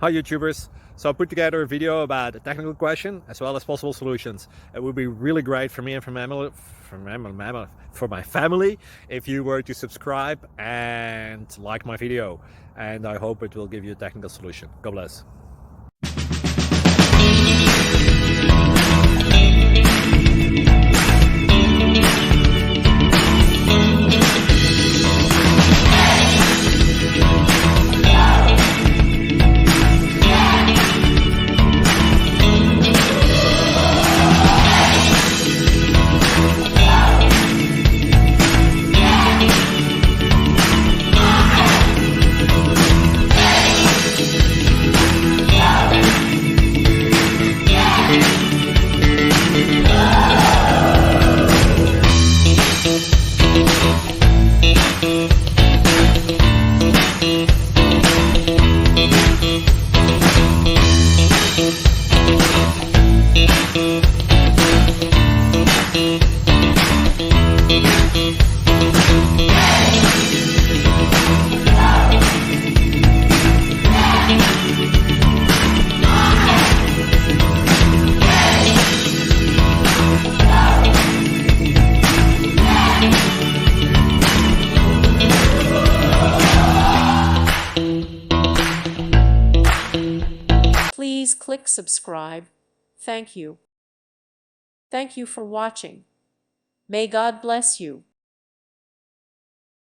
Hi YouTubers! So I put together a video about a technical question as well as possible solutions. It would be really great for me and for my family if you were to subscribe and like my video, and I hope it will give you a technical solution. God bless. Please click subscribe. Thank you. Thank you for watching. May God bless you.